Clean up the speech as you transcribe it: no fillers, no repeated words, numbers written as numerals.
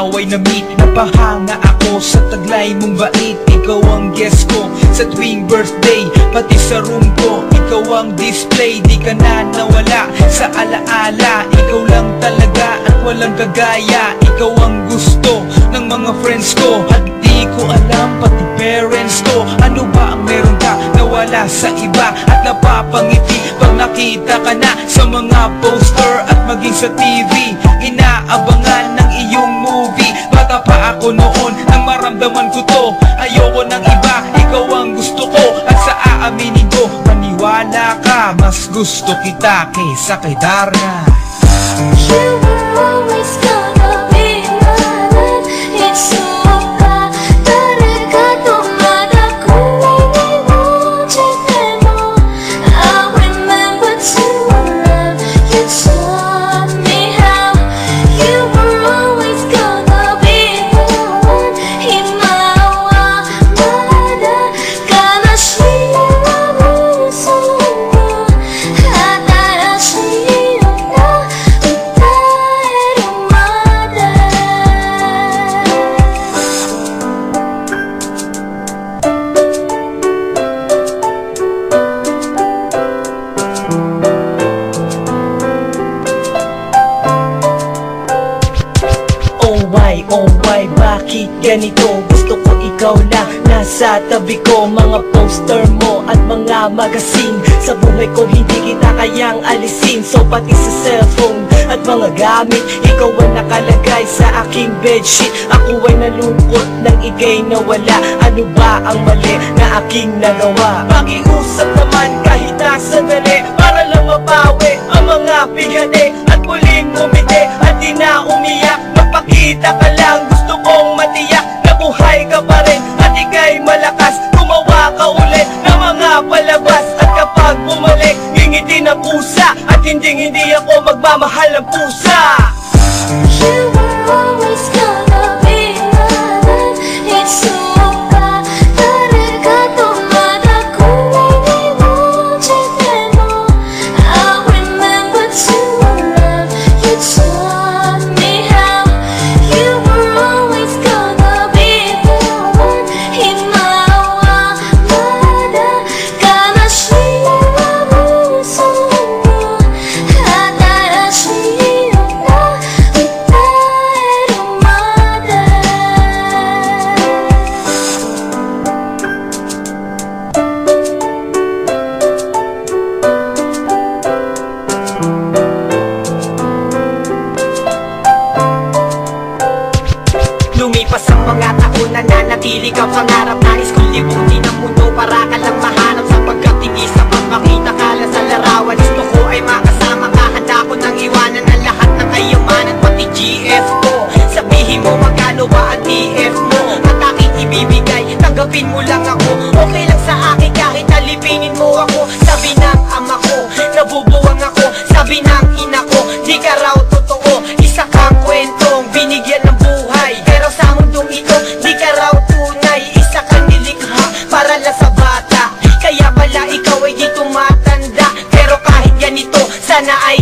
ikaw ay na-meet. Napahanga ako sa taglay mong bait. Ikaw ang guest ko sa tuwing birthday, pati sa room ko. Ikaw ang display, di ka na nawala sa alaala. Ikaw lang talaga at walang kagaya. Ikaw ang gusto ng mga friends ko, at di ko alam pati parents ko. Ano ba ang meron ka na wala sa iba, at napapangiti pag nakita ka na sa mga poster at maging sa TV. Inaabangan ng iyong movie. Bata pa ako noon nang maramdaman ko to. Ayoko ng iba, ikaw ang gusto ko. At sa aaminin ko, maniwala ka, mas gusto kita kaysa kay Darna. You were always gonna be my love. It's so bad. 다르가 또마다 꿈이 멈출 때도 I remember to love. You taught me how. You were always gonna be the one. 희망마다 가나시라고 소문 하다라시였나. Oh why, bakit ganito? Gusto ko ikaw lang nasa tabi ko. Mga poster mo at mga magazine, sa buhay ko hindi kita kayang alisin. So pati sa cellphone at mga gamit, ikaw ang nakalagay sa aking bedsheet. Ako ay nalungkot nang ika'y nawala. Ano ba ang mali na aking nagawa? Pakiusap naman kahit nasa dali, para lang mapawi ang mga bigane at muling umiti at di na umiyak. Magpakita ka lang, gusto kong matiyak na buhay ka pa rin at ika'y malakas. Gumawa ka ulit ng mga palabas, at kapag bumalik, ngingiti ng pusa, at hindi ako magmamahal ng pusa. You were always gonna be my love. It's so bad. 다르가 또마다 꿈이 멈출 때도 I remember to love. You taught me how. You were always gonna be the one. 희망마다 가나시라고 소문 하다라시였나. Lumipas ang mga taon, nananatili ka pangarap. Nais kong libutin ang mundo para ka lang mahanap. Sapagkat hindi sapat makita ka lang sa larawan. Gusto ko ay makasama ka, handa ko nang iwanan ang lahat ng kayamanan, pati GF ko. Sabihin mo magkano ba ang TF mo, at aking ibibigay, tanggapin mo lang ako. Okay lang sa akin kahit alipinin mo ako. Sabi ng ama ko, nabubuwang ako. Sabi ng ina ko, di ka raw totoo. Isa kang kwentong binigyan ng buhay, pero sa mundong ito, di ka raw tunay. Isa kang nilikha para lang sa bata, kaya pala ikaw ay di tumatanda. Pero kahit ganito, sana ay